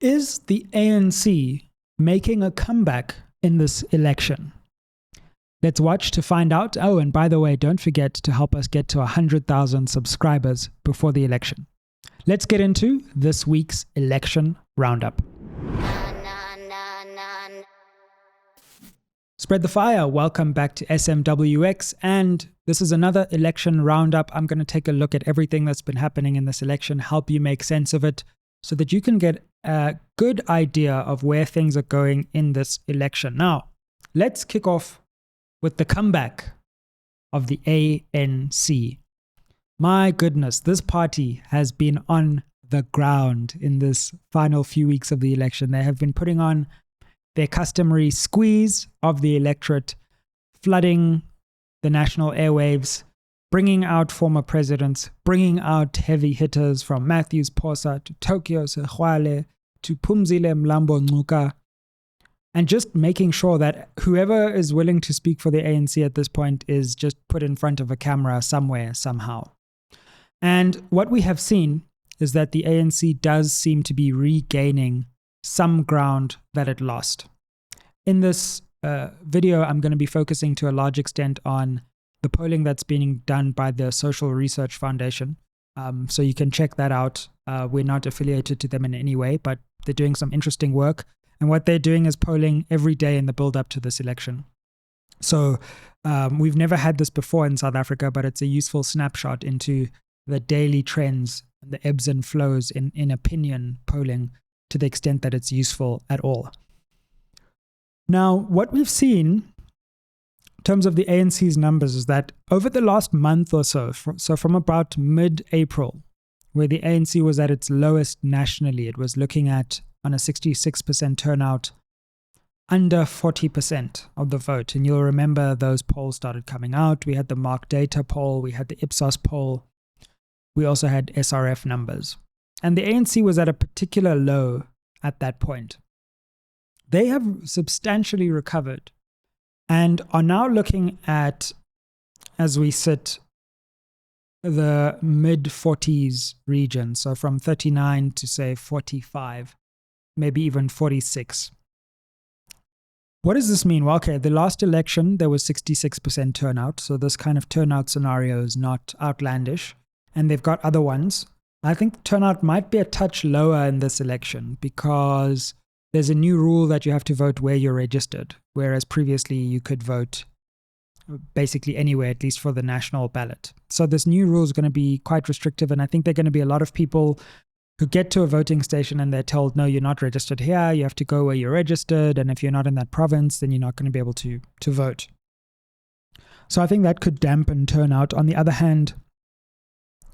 Is the ANC making a comeback in this election? Let's watch to find out. Oh, and by the way, don't forget to help us get to 100,000 subscribers before the election. Let's get into this week's election roundup. Spread the fire. Welcome back to SMWX, and this is another election roundup. I'm going to take a look at everything that's been happening in this election, help you make sense of it so that you can get a good idea of where things are going in this election. Now, let's kick off with the comeback of the ANC. My goodness, this party has been on the ground in this final few weeks of the election. They have been putting on their customary squeeze of the electorate, flooding the national airwaves, bringing out former presidents, bringing out heavy hitters from Matthews Phosa to Tokyo Sexwale to Phumzile Mlambo Ngcuka, and just making sure that whoever is willing to speak for the ANC at this point is just put in front of a camera somewhere, somehow. And what we have seen is that the ANC does seem to be regaining some ground that it lost. In this video, I'm going to be focusing to a large extent on the polling that's being done by the Social Research Foundation. So you can check that out. We're not affiliated to them in any way, but they're doing some interesting work. And what they're doing is polling every day in the build up to this election. So we've never had this before in South Africa, but it's a useful snapshot into the daily trends, the ebbs and flows in opinion polling, to the extent that it's useful at all. Now, what we've seen in terms of the ANC's numbers is that over the last month or so, from about mid-April, where the ANC was at its lowest nationally, it was looking at, on a 66% turnout, under 40% of the vote. And you'll remember those polls started coming out. We had the Mark Data poll, we had the Ipsos poll, we also had SRF numbers. And the ANC was at a particular low at that point. They have substantially recovered and are now looking at, as we sit, the mid-40s region. So from 39 to, say, 45, maybe even 46. What does this mean? Well, okay, the last election, there was 66% turnout. So this kind of turnout scenario is not outlandish. And they've got other ones. I think turnout might be a touch lower in this election because there's a new rule that you have to vote where you're registered, whereas previously you could vote basically anywhere, at least for the national ballot. So this new rule is going to be quite restrictive, and I think there are going to be a lot of people who get to a voting station and they're told, no, you're not registered here, you have to go where you're registered, and if you're not in that province, then you're not going to be able to vote. So I think that could dampen turnout. On the other hand,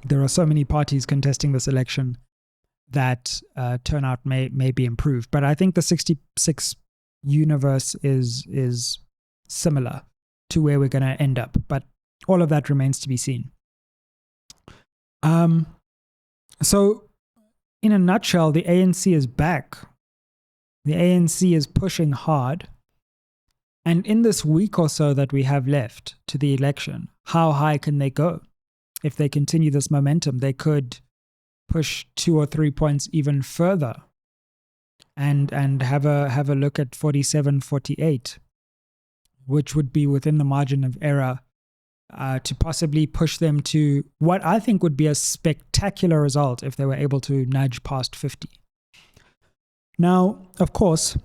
there are so many parties contesting this election that turnout may be improved. But I think the 66 universe is similar to where we're going to end up. But all of that remains to be seen. So in a nutshell, the ANC is back. The ANC is pushing hard. And in this week or so that we have left to the election, how high can they go? If they continue this momentum, they could push 2 or 3 points even further and have a look at 47, 48, which would be within the margin of error to possibly push them to what I think would be a spectacular result if they were able to nudge past 50. Now, of course,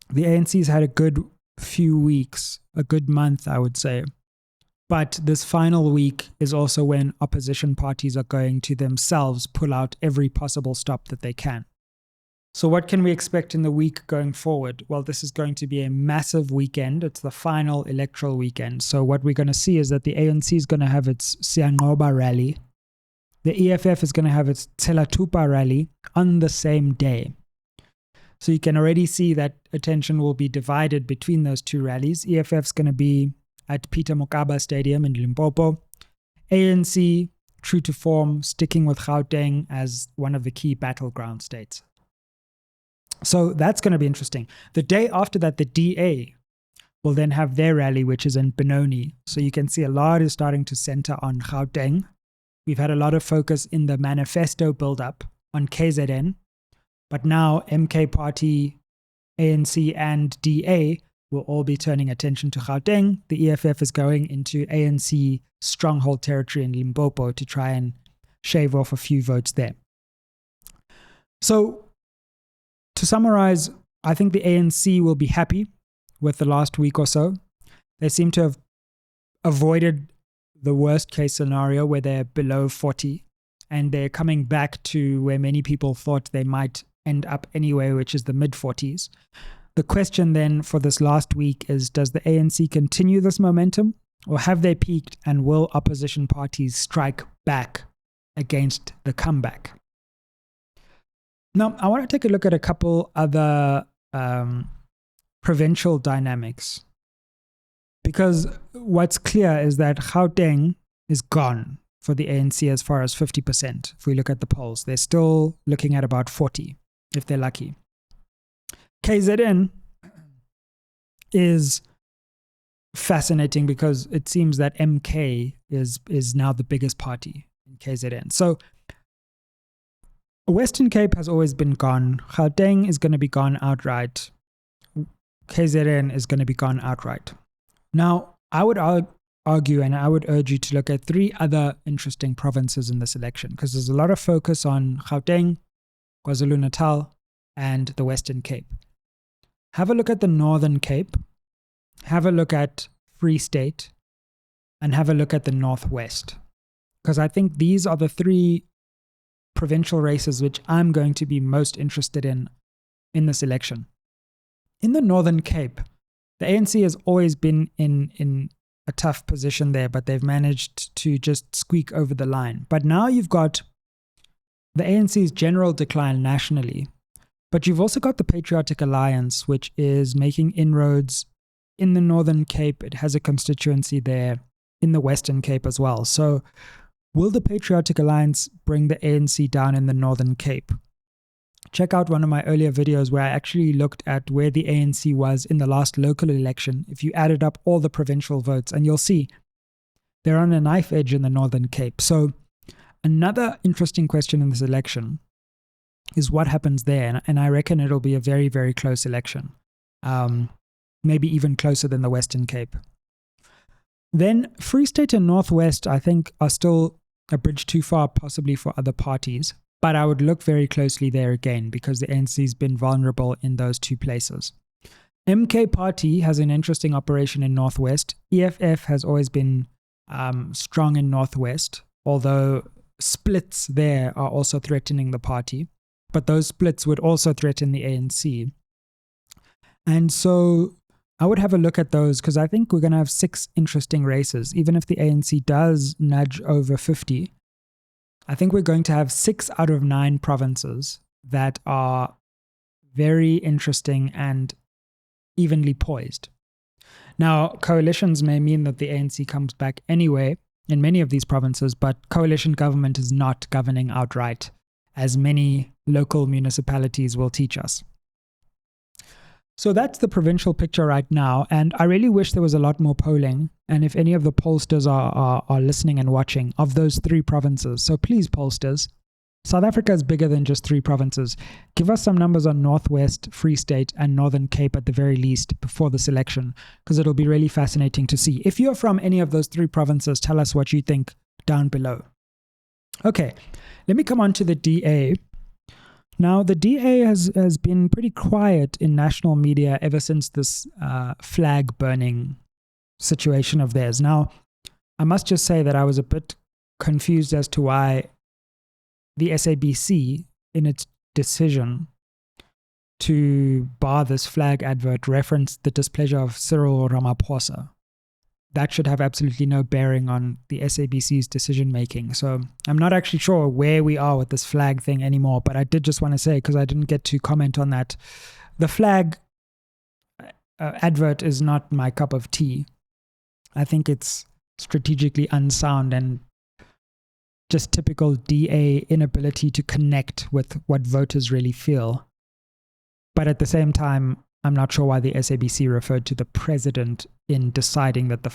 the ANC's had a good few weeks, a good month, I would say. But this final week is also when opposition parties are going to themselves pull out every possible stop that they can. So what can we expect in the week going forward? Well, this is going to be a massive weekend. It's the final electoral weekend. So what we're going to see is that the ANC is going to have its Siyanqoba rally. The EFF is going to have its Tselatupa rally on the same day. So you can already see that attention will be divided between those two rallies. EFF is going to be at Peter Mokaba Stadium in Limpopo. ANC, true to form, sticking with Gauteng as one of the key battleground states. So that's going to be interesting. The day after that, the DA will then have their rally, which is in Benoni. So you can see a lot is starting to center on Gauteng. We've had a lot of focus in the manifesto build-up on KZN. But now MK Party, ANC and DA will all be turning attention to Gauteng. The EFF is going into ANC stronghold territory in Limpopo to try and shave off a few votes there. So to summarize, I think the ANC will be happy with the last week or so. They seem to have avoided the worst case scenario where they're below 40, and they're coming back to where many people thought they might end up anyway, which is the mid-40s. The question then for this last week is, does the ANC continue this momentum, or have they peaked, and will opposition parties strike back against the comeback? Now, I want to take a look at a couple other provincial dynamics, because what's clear is that Gauteng is gone for the ANC as far as 50%. If we look at the polls, they're still looking at about 40, if they're lucky. KZN is fascinating because it seems that MK is now the biggest party in KZN. So Western Cape has always been gone. Gauteng is going to be gone outright. KZN is going to be gone outright. Now, I would argue and I would urge you to look at three other interesting provinces in this election, because there's a lot of focus on Gauteng, KwaZulu-Natal, and the Western Cape. Have a look at the Northern Cape, have a look at Free State, and have a look at the Northwest. Because I think these are the three provincial races which I'm going to be most interested in this election. In the Northern Cape, the ANC has always been in a tough position there, but they've managed to just squeak over the line. But now you've got the ANC's general decline nationally, but you've also got the Patriotic Alliance, which is making inroads in the Northern Cape. It has a constituency there, in the Western Cape as well. So will the Patriotic Alliance bring the ANC down in the Northern Cape? Check out one of my earlier videos where I actually looked at where the ANC was in the last local election. If you added up all the provincial votes, and you'll see they're on a knife edge in the Northern Cape. So another interesting question in this election is what happens there. And I reckon it'll be a very, very close election. Maybe even closer than the Western Cape. Then Free State and Northwest, I think, are still a bridge too far, possibly for other parties. But I would look very closely there again, because the ANC's been vulnerable in those two places. MK Party has an interesting operation in Northwest. EFF has always been strong in Northwest, although splits there are also threatening the party. But those splits would also threaten the ANC. And so I would have a look at those, because I think we're going to have 6 interesting races. Even if the ANC does nudge over 50, I think we're going to have 6 out of 9 provinces that are very interesting and evenly poised. Now, coalitions may mean that the ANC comes back anyway in many of these provinces, but coalition government is not governing outright, as many local municipalities will teach us. So that's the provincial picture right now, and I really wish there was a lot more polling, and if any of the pollsters are listening and watching, of those 3 provinces. So please, pollsters, South Africa is bigger than just 3 provinces. Give us some numbers on Northwest, Free State, and Northern Cape at the very least before this election, because it'll be really fascinating to see. If you're from any of those 3 provinces, tell us what you think down below. Okay, let me come on to the DA. Now, the DA has been pretty quiet in national media ever since this flag burning situation of theirs. Now, I must just say that I was a bit confused as to why the SABC, in its decision to bar this flag advert, referenced the displeasure of Cyril Ramaphosa. That should have absolutely no bearing on the SABC's decision making. So I'm not actually sure where we are with this flag thing anymore, but I did just want to say, because I didn't get to comment on that, the flag advert is not my cup of tea. I think it's strategically unsound and just typical DA inability to connect with what voters really feel. But at the same time, I'm not sure why the SABC referred to the president in deciding that the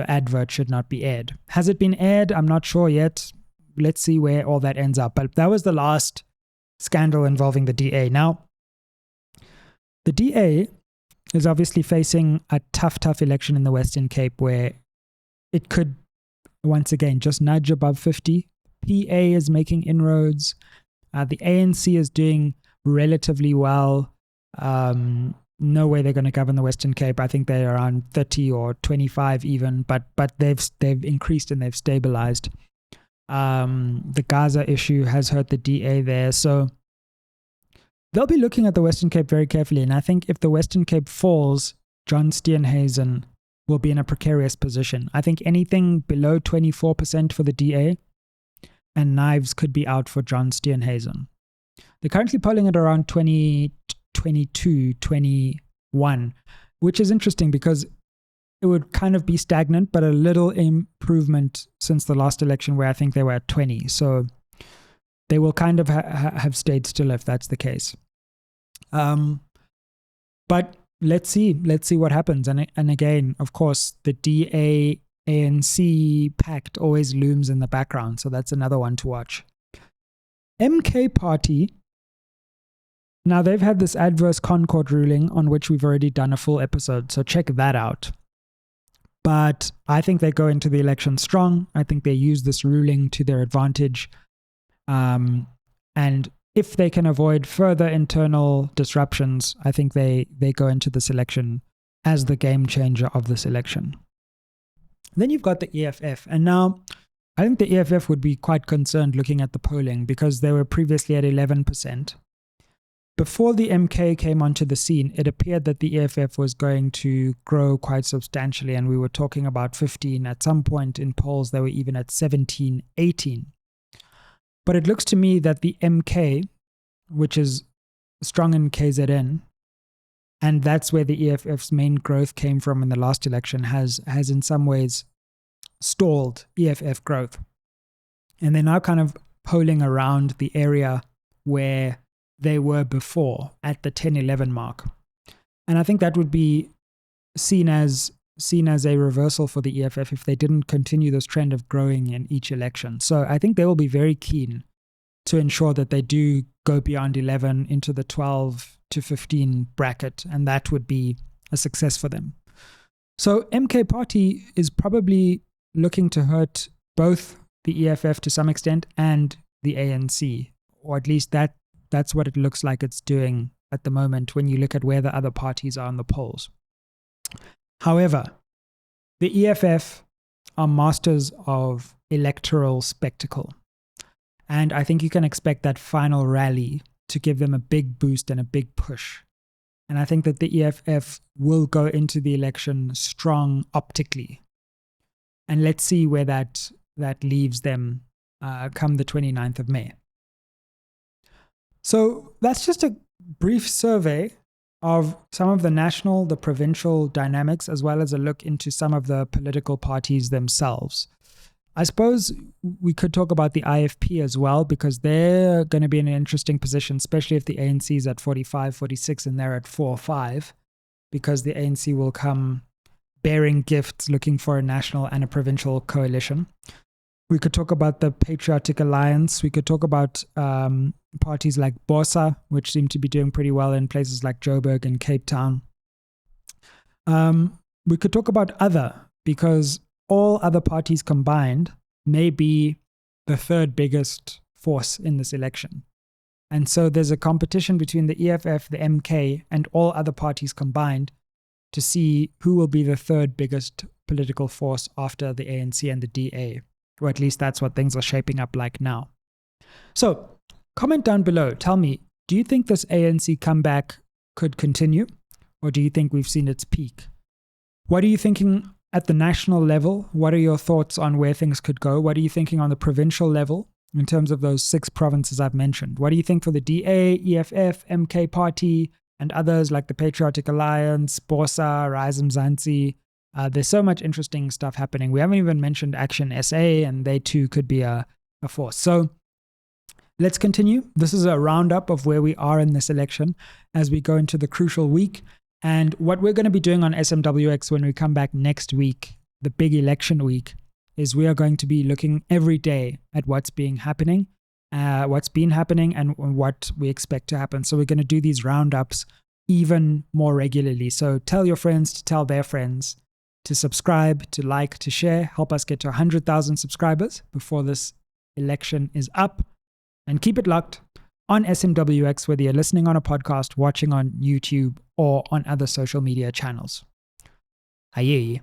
advert should not be aired. Has it been aired? I'm not sure yet. Let's see where all that ends up. But that was the last scandal involving the DA. Now, the DA is obviously facing a tough election in the Western Cape where it could, once again, just nudge above 50. PA is making inroads. The ANC is doing relatively well. No way they're going to govern the Western Cape. I think they're around 30 or 25 even, but they've increased and they've stabilized. The Gaza issue has hurt the DA there, so they'll be looking at the Western Cape very carefully. And I think if the Western Cape falls, John Steenhuisen will be in a precarious position. I think anything below 24% for the DA and knives could be out for John Steenhuisen. They're currently polling at around 20, 22, 21, which is interesting because it would kind of be stagnant, but a little improvement since the last election where I think they were at 20. So they will kind of have stayed still if that's the case. But let's see what happens. And again, of course, the DA ANC pact always looms in the background. So that's another one to watch. MK Party. Now they've had this adverse Concord ruling on which we've already done a full episode. So check that out. But I think they go into the election strong. I think they use this ruling to their advantage. And if they can avoid further internal disruptions, I think they go into this election as the game changer of this election. Then you've got the EFF. And now I think the EFF would be quite concerned looking at the polling because they were previously at 11%. Before the MK came onto the scene, it appeared that the EFF was going to grow quite substantially, and we were talking about 15. At some point in polls, they were even at 17, 18. But it looks to me that the MK, which is strong in KZN, and that's where the EFF's main growth came from in the last election, has in some ways stalled EFF growth. And they're now kind of polling around the area where they were before at the 10-11 mark. And I think that would be seen as a reversal for the EFF if they didn't continue this trend of growing in each election. So I think they will be very keen to ensure that they do go beyond 11 into the 12 to 15 bracket, and that would be a success for them. So MK Party is probably looking to hurt both the EFF to some extent and the ANC, or at least that's what it looks like it's doing at the moment when you look at where the other parties are in the polls. However, the EFF are masters of electoral spectacle. And I think you can expect that final rally to give them a big boost and a big push. And I think that the EFF will go into the election strong optically. And let's see where that leaves them come the 29th of May. So that's just a brief survey of some of the national, the provincial dynamics, as well as a look into some of the political parties themselves. I suppose we could talk about the IFP as well, because they're going to be in an interesting position, especially if the ANC is at 45, 46, and they're at 4 or 5, because the ANC will come bearing gifts looking for a national and a provincial coalition. We could talk about the Patriotic Alliance. We could talk about parties like BOSA, which seem to be doing pretty well in places like Joburg and Cape Town. We could talk about other, because all other parties combined may be the third biggest force in this election. And so there's a competition between the EFF, the MK, and all other parties combined to see who will be the third biggest political force after the ANC and the DA. Or at least that's what things are shaping up like now. So, comment down below. Tell me, do you think this ANC comeback could continue? Or do you think we've seen its peak? What are you thinking at the national level? What are your thoughts on where things could go? What are you thinking on the provincial level in terms of those 6 provinces I've mentioned? What do you think for the DA, EFF, MK Party, and others like the Patriotic Alliance, BOSA, Rise Mzansi? There's so much interesting stuff happening. We haven't even mentioned Action SA, and they too could be a force. So let's continue. This is a roundup of where we are in this election as we go into the crucial week. And what we're going to be doing on SMWX when we come back next week, the big election week, is we are going to be looking every day at what's being happening what's been happening and what we expect to happen. So we're going to do these roundups even more regularly. So tell your friends to tell their friends to subscribe, to like, to share. Help us get to 100,000 subscribers before this election is up. And keep it locked on SMWX, whether you're listening on a podcast, watching on YouTube, or on other social media channels. Aye.